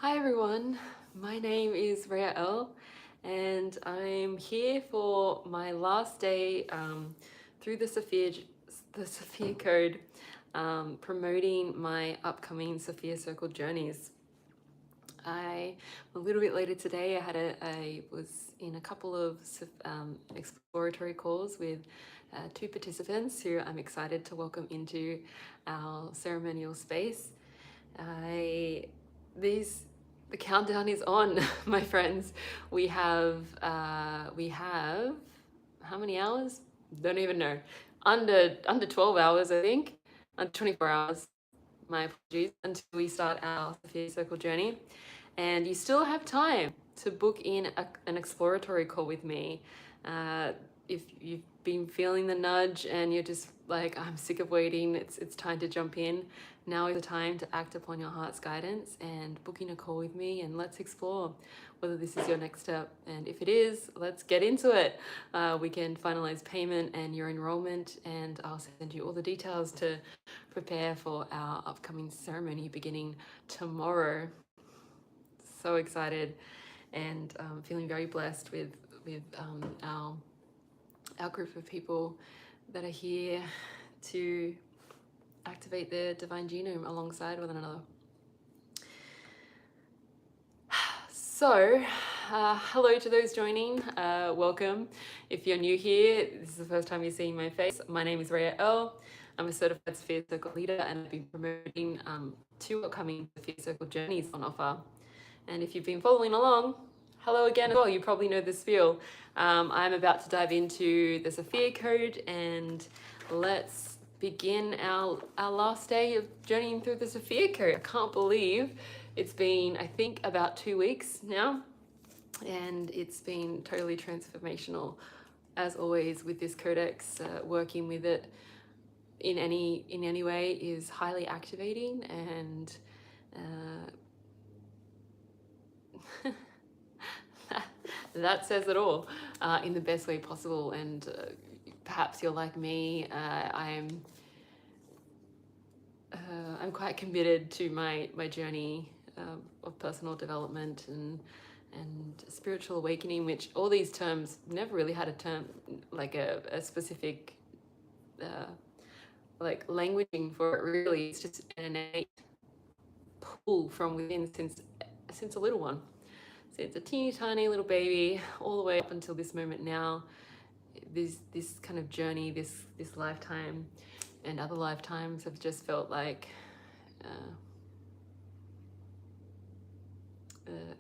Hi everyone, my name is Rhea L and I'm here for my last day through the Sophia Code, promoting my upcoming Sophia Circle journeys. I'm a little bit later today. I was in a couple of exploratory calls with two participants who I'm excited to welcome into our ceremonial space. The countdown is on, my friends. We have how many hours? Don't even know. Under 12 hours, I think. Under 24 hours. My apologies, until we start our Sophia Circle journey. And you still have time to book in an exploratory call with me. If you've been feeling the nudge and you're just like, I'm sick of waiting, it's time to jump in. Now is the time to act upon your heart's guidance and book in a call with me, and let's explore whether this is your next step. And if it is, let's get into it. We can finalize payment and your enrollment, and I'll send you all the details to prepare for our upcoming ceremony beginning tomorrow. So excited and feeling very blessed with our group of people that are here to activate their divine genome alongside one another. So, hello to those joining. Welcome. If you're new here, this is the first time you're seeing my face. My name is Rhea L. I'm a certified Sophia Circle leader, and I've been promoting two upcoming Sophia Circle journeys on offer. And if you've been following along, hello again as well. You probably know this feel. I'm about to dive into the Sophia Code, and let's begin our last day of journeying through the Sophia Code. I can't believe it's been, I think, about 2 weeks now, and it's been totally transformational. As always with this codex, working with it in any way is highly activating, and that says it all in the best way possible. And perhaps you're like me. I'm quite committed to my journey of personal development and spiritual awakening, which all these terms never really had a term, like a specific like languaging for it. Really, it's just an innate pull from within since a little one. So it's a teeny tiny little baby all the way up until this moment now. This kind of journey, this lifetime and other lifetimes have just felt like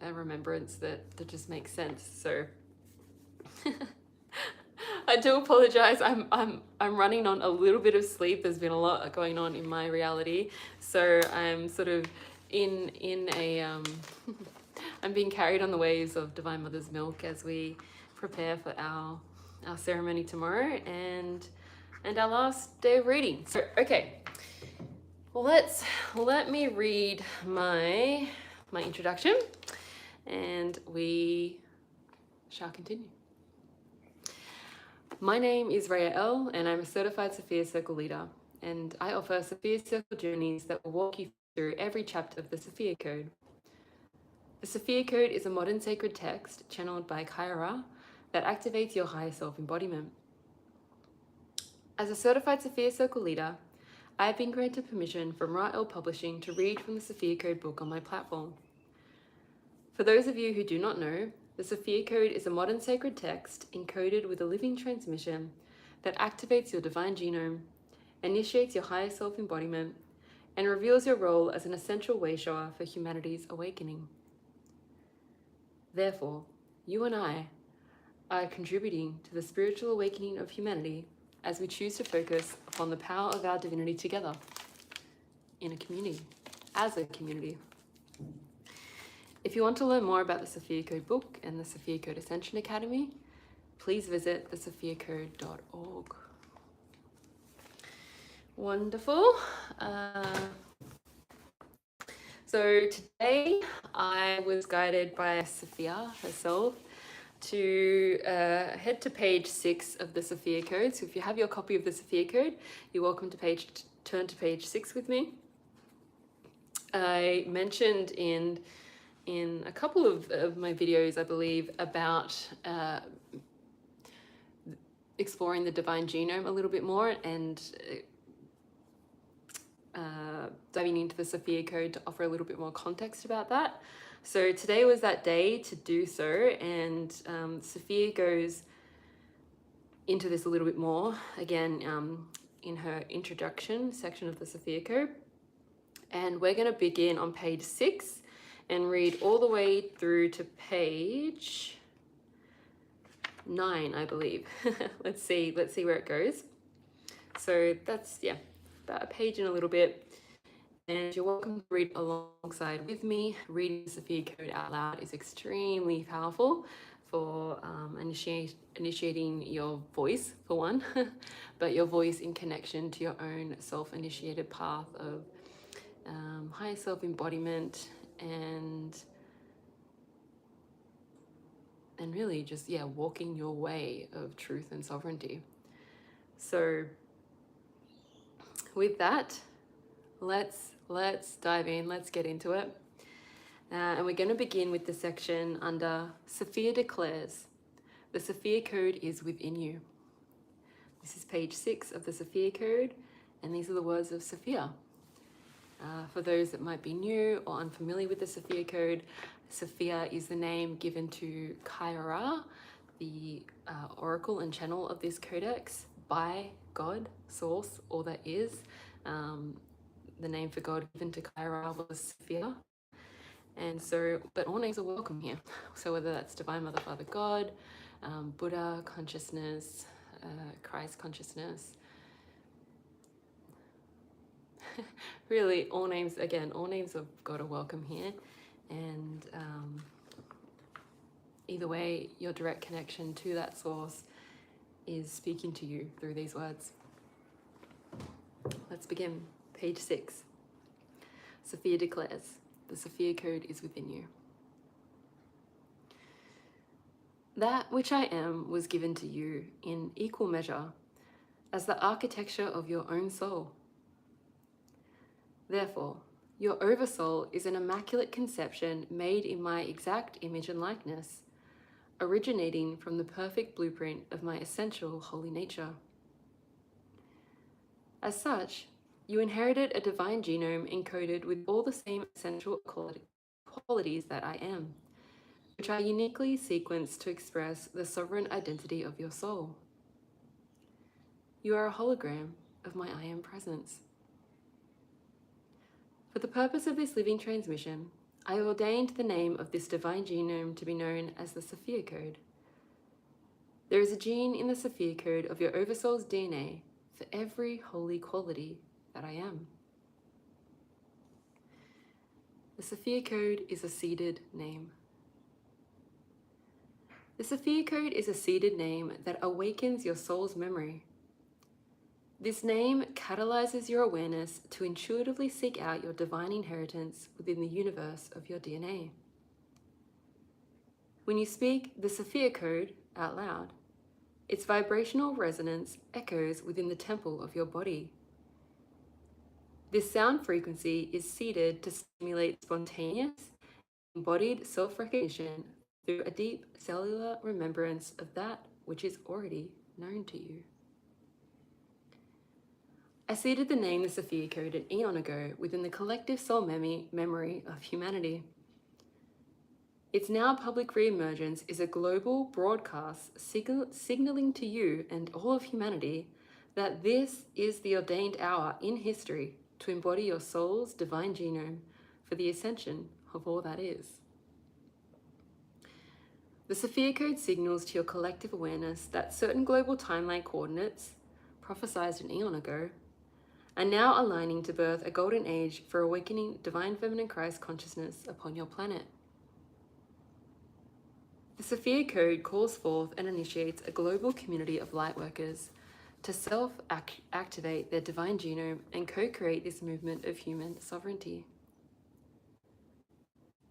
a remembrance that just makes sense. So I do apologize. I'm running on a little bit of sleep. There's been a lot going on in my reality, so I'm sort of in a I'm being carried on the waves of Divine Mother's milk as we prepare for our ceremony tomorrow and our last day of reading. So okay, well, let me read my introduction, and we shall continue. My name is Rhea L, and I'm a certified Sophia Circle leader, and I offer Sophia Circle journeys that will walk you through every chapter of the Sophia Code. The Sophia Code is a modern sacred text channeled by Kyra that activates your higher self embodiment. As a certified Sophia Circle leader, I have been granted permission from Ra-El Publishing to read from the Sophia Code book on my platform. For those of you who do not know, the Sophia Code is a modern sacred text encoded with a living transmission that activates your divine genome, initiates your higher self embodiment, and reveals your role as an essential way shower for humanity's awakening. Therefore, you and I are contributing to the spiritual awakening of humanity as we choose to focus upon the power of our divinity together, in a community, as a community. If you want to learn more about the Sophia Code book and the Sophia Code Ascension Academy, please visit thesophiacode.org. Wonderful. So today I was guided by Sophia herself to head to page 6 of the Sophia Code. So if you have your copy of the Sophia Code, you're welcome to turn to page 6 with me. I mentioned in in a couple of my videos, I believe, about exploring the divine genome a little bit more and diving into the Sophia Code to offer a little bit more context about that. So today was that day to do so, and Sophia goes into this a little bit more again in her introduction section of the Sophia Code. And we're going to begin on page 6 and read all the way through to page 9, I believe. Let's see where it goes. So that's, yeah, about a page and a little bit. And you're welcome to read alongside with me. Reading the Sophia Code out loud is extremely powerful for initiating your voice, for one, but your voice in connection to your own self-initiated path of higher self-embodiment and really just, yeah, walking your way of truth and sovereignty. So with that, let's dive in, let's get into it. And we're going to begin with the section under Sophia declares, the Sophia Code is within you. This is page 6 of the Sophia Code, and these are the words of Sophia. For those that might be new or unfamiliar with the Sophia Code, Sophia is the name given to Kyra, the oracle and channel of this codex, by God, source, all that is. The name for God given to Kyra was Sophia. And so, but all names are welcome here. So whether that's Divine Mother, Father God, Buddha consciousness, Christ consciousness, really all names, again, all names of God are welcome here. And either way, your direct connection to that source is speaking to you through these words. Let's begin. Page 6. Sophia declares, the Sophia Code is within you. That which I am was given to you in equal measure as the architecture of your own soul. Therefore, your oversoul is an immaculate conception made in my exact image and likeness, originating from the perfect blueprint of my essential holy nature. As such, you inherited a divine genome encoded with all the same essential qualities that I am, which are uniquely sequenced to express the sovereign identity of your soul. You are a hologram of my I am presence. For the purpose of this living transmission, I have ordained the name of this divine genome to be known as the Sophia Code. There is a gene in the Sophia Code of your oversoul's DNA for every holy quality that I am. The Sophia Code is a seeded name. The Sophia Code is a seeded name that awakens your soul's memory. This name catalyzes your awareness to intuitively seek out your divine inheritance within the universe of your DNA. When you speak the Sophia Code out loud, its vibrational resonance echoes within the temple of your body. This sound frequency is seeded to stimulate spontaneous, embodied self-recognition through a deep cellular remembrance of that which is already known to you. I seeded the name the Sophia Code an eon ago within the collective soul memory of humanity. Its now public re-emergence is a global broadcast signaling to you and all of humanity that this is the ordained hour in history to embody your soul's divine genome for the ascension of all that is. The Sophia Code signals to your collective awareness that certain global timeline coordinates, prophesized an eon ago, are now aligning to birth a golden age for awakening divine feminine Christ consciousness upon your planet. The Sophia Code calls forth and initiates a global community of lightworkers to self-activate their divine genome and co-create this movement of human sovereignty.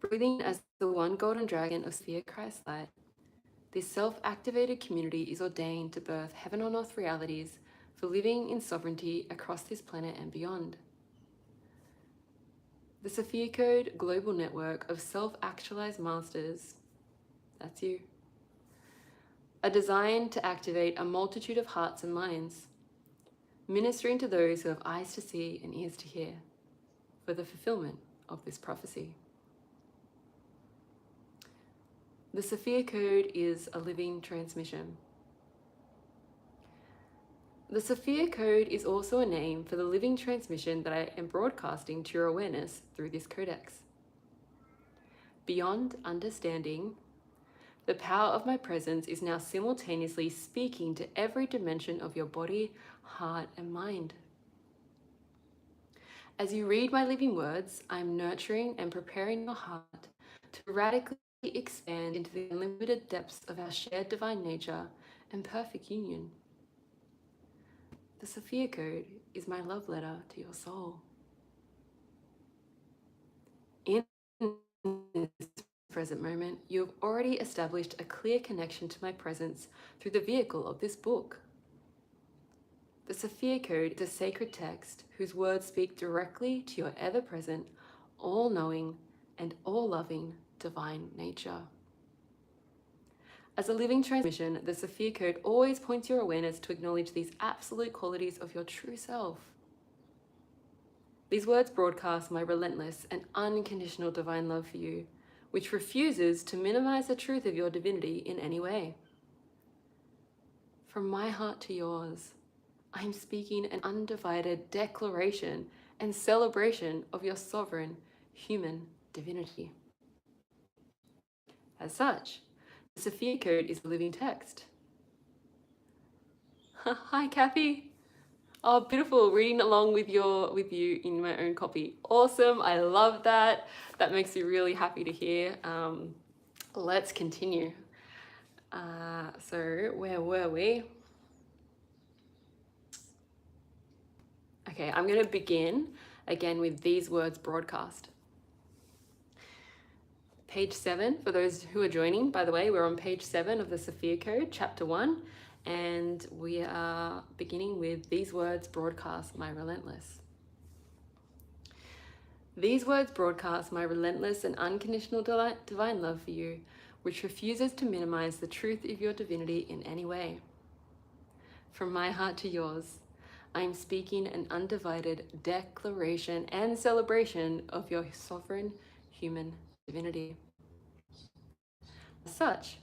Breathing as the one golden dragon of Sophia Christ light, this self-activated community is ordained to birth heaven on earth realities for living in sovereignty across this planet and beyond. The Sophia Code global network of self-actualized masters, that's you, are designed to activate a multitude of hearts and minds, ministering to those who have eyes to see and ears to hear for the fulfillment of this prophecy. The Sophia Code is a living transmission. The Sophia Code is also a name for the living transmission that I am broadcasting to your awareness through this codex. Beyond understanding, the power of my presence is now simultaneously speaking to every dimension of your body, heart, and mind. As you read my living words, I am nurturing and preparing your heart to radically expand into the unlimited depths of our shared divine nature and perfect union. The Sophia Code is my love letter to your soul. In this present moment, you have already established a clear connection to my presence through the vehicle of this book. The Sophia Code is a sacred text whose words speak directly to your ever-present, all-knowing, and all-loving divine nature. As a living transmission, the Sophia Code always points your awareness to acknowledge these absolute qualities of your true self. These words broadcast my relentless and unconditional divine love for you, which refuses to minimize the truth of your divinity in any way. From my heart to yours, I am speaking an undivided declaration and celebration of your sovereign human divinity. As such, the Sophia Code is a living text. Hi, Kathy. Oh, beautiful, reading along with you in my own copy. Awesome, I love that. That makes me really happy to hear. Let's continue. So where were we? Okay, I'm going to begin again with these words broadcast. Page 7, for those who are joining, by the way, we're on page 7 of the Sophia Code, chapter 1, and we are beginning with these words broadcast my relentless. These words broadcast my relentless and unconditional divine love for you, which refuses to minimize the truth of your divinity in any way. From my heart to yours, I am speaking an undivided declaration and celebration of your sovereign human divinity. As such,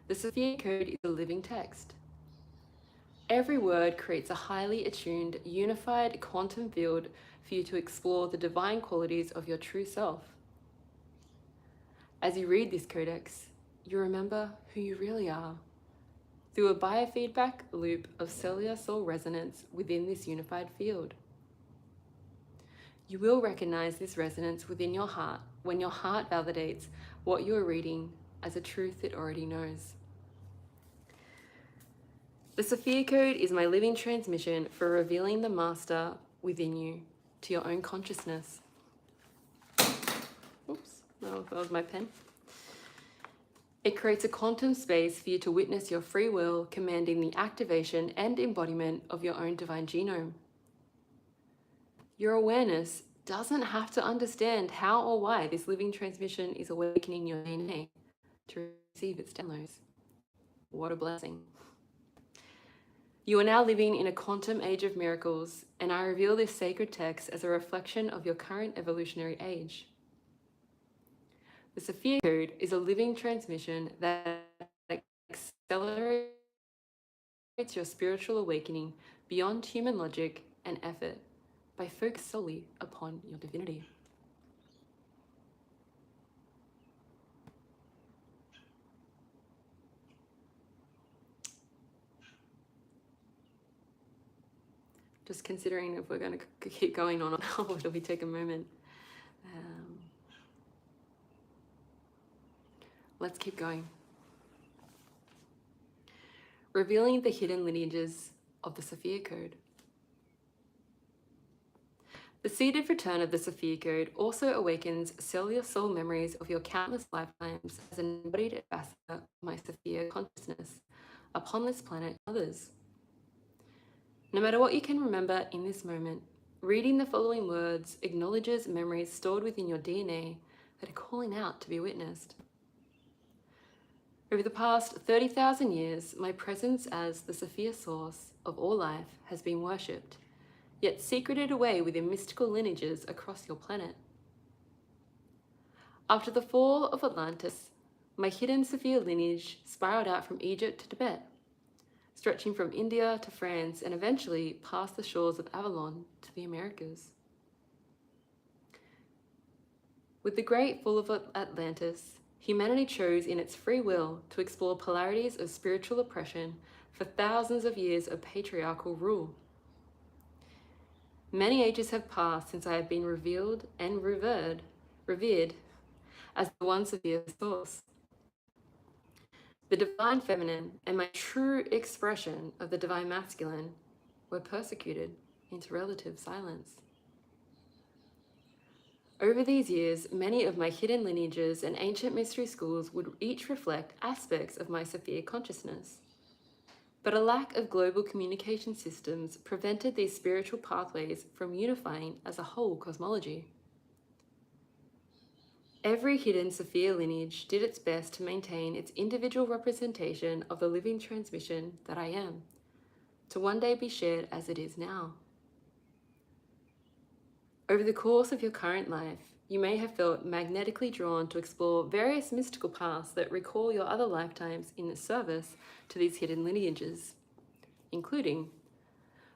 the Sophia Code is a living text. Every word creates a highly attuned, unified quantum field for you to explore the divine qualities of your true self. As you read this codex, you remember who you really are through a biofeedback loop of cellular soul resonance within this unified field. You will recognize this resonance within your heart when your heart validates what you are reading as a truth it already knows. The Sophia Code is my living transmission for revealing the master within you to your own consciousness. Oops, no, that was my pen. It creates a quantum space for you to witness your free will commanding the activation and embodiment of your own divine genome. Your awareness doesn't have to understand how or why this living transmission is awakening your DNA to receive its downloads. What a blessing. You are now living in a quantum age of miracles, and I reveal this sacred text as a reflection of your current evolutionary age. The Sophia Code is a living transmission that accelerates your spiritual awakening beyond human logic and effort by focusing solely upon your divinity. Just considering if we're going to keep going on or whether we take a moment. Let's keep going. Revealing the hidden lineages of the Sophia Code. The seeded return of the Sophia Code also awakens cellular soul memories of your countless lifetimes as an embodied ambassador of my Sophia consciousness upon this planet and others. No matter what you can remember in this moment, Reading the following words acknowledges memories stored within your DNA that are calling out to be witnessed. Over the past 30,000 years, my presence as the Sophia source of all life has been worshipped, yet secreted away within mystical lineages across your planet. After the fall of Atlantis, my hidden Sophia lineage spiraled out from Egypt to Tibet, stretching from India to France and eventually past the shores of Avalon to the Americas. With the great fall of Atlantis, humanity chose in its free will to explore polarities of spiritual oppression for thousands of years of patriarchal rule. Many ages have passed since I have been revealed and revered as the one Sophia source. The divine feminine and my true expression of the divine masculine were persecuted into relative silence. Over these years, many of my hidden lineages and ancient mystery schools would each reflect aspects of my Sophia consciousness. But a lack of global communication systems prevented these spiritual pathways from unifying as a whole cosmology. Every hidden Sophia lineage did its best to maintain its individual representation of the living transmission that I am, to one day be shared as it is now. Over the course of your current life, you may have felt magnetically drawn to explore various mystical paths that recall your other lifetimes in service to these hidden lineages, including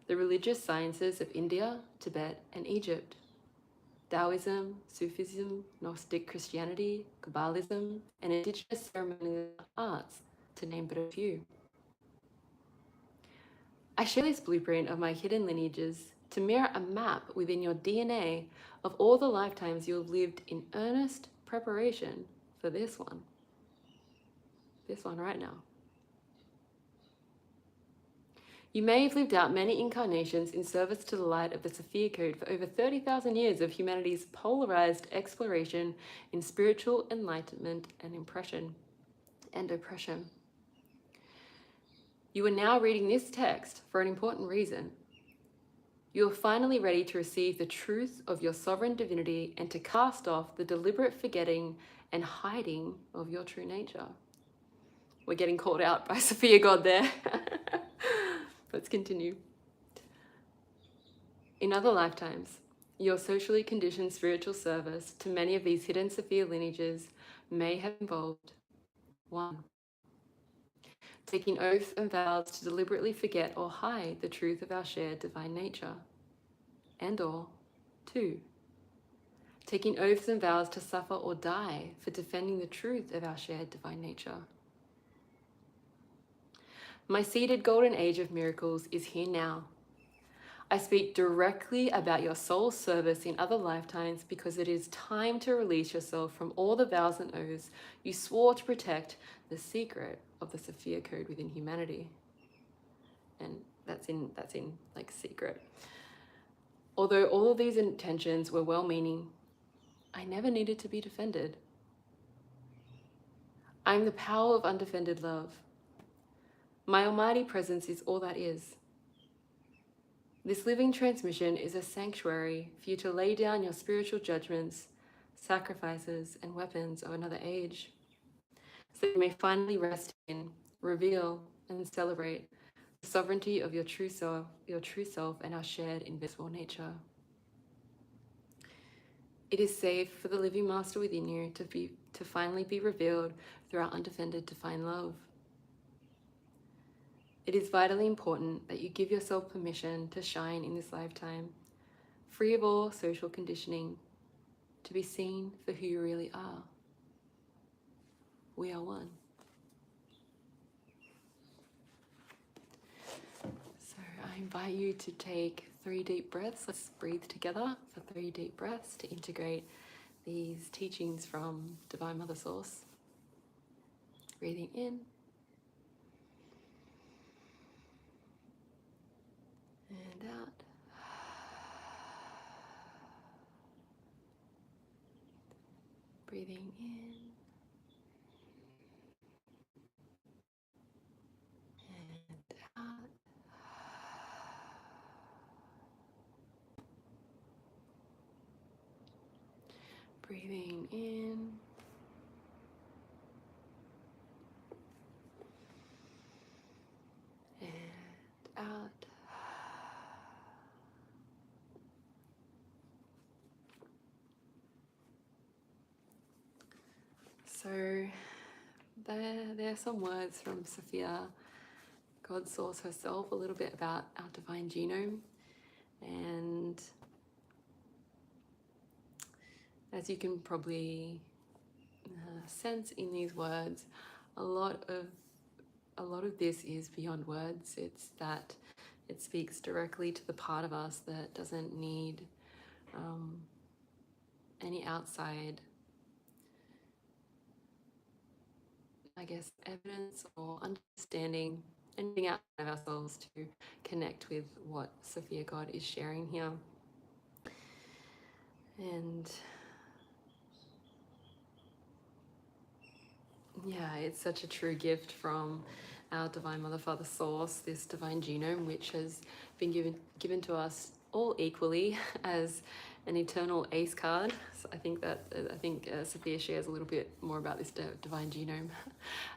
the religious sciences of India, Tibet, and Egypt, Taoism, Sufism, Gnostic Christianity, Kabbalism, and indigenous ceremonial arts, to name but a few. I share this blueprint of my hidden lineages to mirror a map within your DNA of all the lifetimes you have lived in earnest preparation for this one right now. You may have lived out many incarnations in service to the light of the Sophia Code for over 30,000 years of humanity's polarized exploration in spiritual enlightenment and oppression. You are now reading this text for an important reason. You are finally ready to receive the truth of your sovereign divinity and to cast off the deliberate forgetting and hiding of your true nature. We're getting called out by Sophia God there. Let's continue. In other lifetimes, your socially conditioned spiritual service to many of these hidden Sophia lineages may have involved 1. Taking oaths and vows to deliberately forget or hide the truth of our shared divine nature. And/or 2. Taking oaths and vows to suffer or die for defending the truth of our shared divine nature. My seeded golden age of miracles is here now. I speak directly about your soul service in other lifetimes because it is time to release yourself from all the vows and oaths you swore to protect the secret of the Sophia Code within humanity. And that's in like secret. Although all of these intentions were well-meaning, I never needed to be defended. I am the power of undefended love. My almighty presence is all that is. This living transmission is a sanctuary for you to lay down your spiritual judgments, sacrifices, and weapons of another age, so you may finally rest in, reveal, and celebrate the sovereignty of your true self, and our shared invisible nature. It is safe for the living master within you to finally be revealed through our undefended divine love. It is vitally important that you give yourself permission to shine in this lifetime, free of all social conditioning, to be seen for who you really are. We are one. So I invite you to take 3 deep breaths. Let's breathe together for 3 deep breaths to integrate these teachings from Divine Mother Source. Breathing in. And out. Breathing in. And out. Breathing in. And out. So there are some words from Sophia God Source herself, a little bit about our divine genome. And as you can probably sense in these words, a lot of this is beyond words. It's that it speaks directly to the part of us that doesn't need any outside, I guess, evidence or understanding, anything outside of ourselves to connect with what Sophia God is sharing here. And yeah, it's such a true gift from our Divine Mother Father Source, this divine genome, which has been given to us all equally as an eternal ace card. So I think Sophia shares a little bit more about this divine genome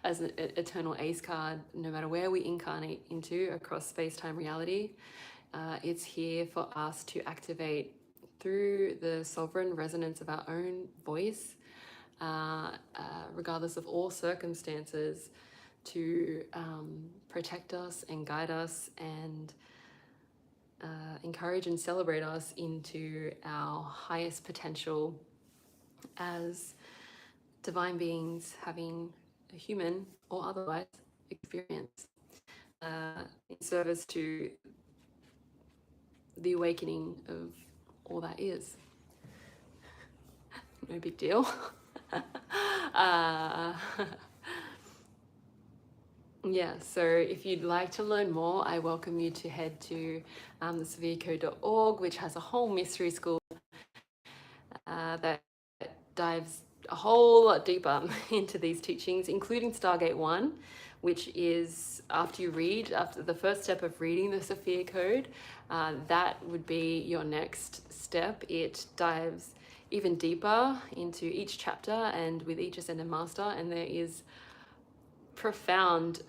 as an eternal ace card. No matter where we incarnate into across space-time reality, it's here for us to activate through the sovereign resonance of our own voice, regardless of all circumstances, to protect us and guide us and encourage and celebrate us into our highest potential as divine beings having a human or otherwise experience in service to the awakening of all that is. No big deal. Yeah, so if you'd like to learn more, I welcome you to head to the sophiacode.org, which has a whole mystery school that dives a whole lot deeper into these teachings, including Stargate 1, which is after the first step of reading the Sophia Code, that would be your next step. It dives even deeper into each chapter and with each Ascended Master, and there is profound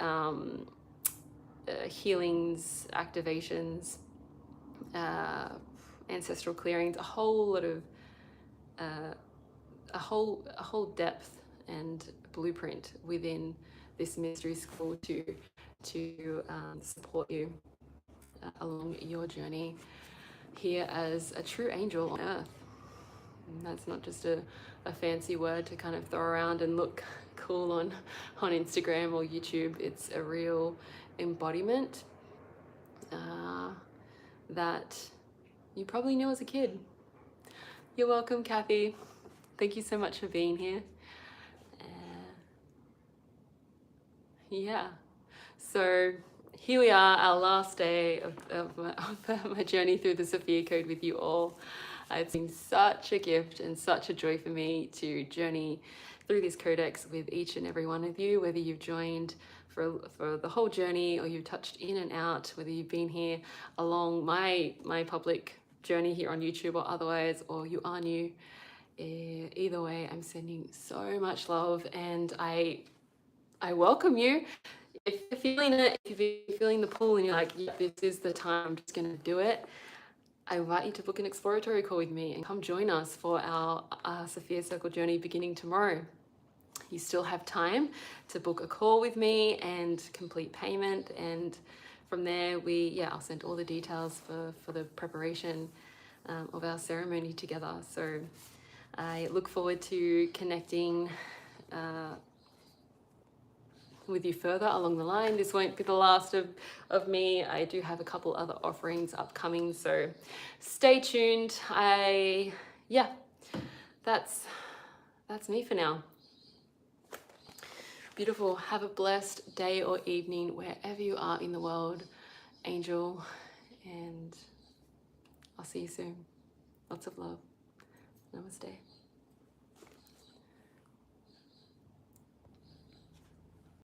healings, activations, ancestral clearings, a whole lot of a whole depth and blueprint within this mystery school to support you along your journey here as a true angel on earth. And that's not just a fancy word to kind of throw around and look cool on Instagram or YouTube. It's a real embodiment that you probably knew as a kid. You're welcome, Kathy. Thank you so much for being here. Yeah, so here we are, our last day of my journey through the Sophia Code with you all. It's been such a gift and such a joy for me to journey through this codex with each and every one of you, whether you've joined for the whole journey or you've touched in and out, whether you've been here along my public journey here on YouTube or otherwise, or you are new. Either way, I'm sending so much love, and I welcome you. If you're feeling it, if you're feeling the pull and you're like, yeah, this is the time, I'm just going to do it, I invite you to book an exploratory call with me and come join us for our Sophia Circle journey beginning tomorrow. You still have time to book a call with me and complete payment, and from there I'll send all the details for the preparation of our ceremony together. So I look forward to connecting with you further along the line. This won't be the last of me. I do have a couple other offerings upcoming, so stay tuned. That's me for now. Beautiful. Have a blessed day or evening wherever you are in the world, angel, and I'll see you soon. Lots of love. Namaste.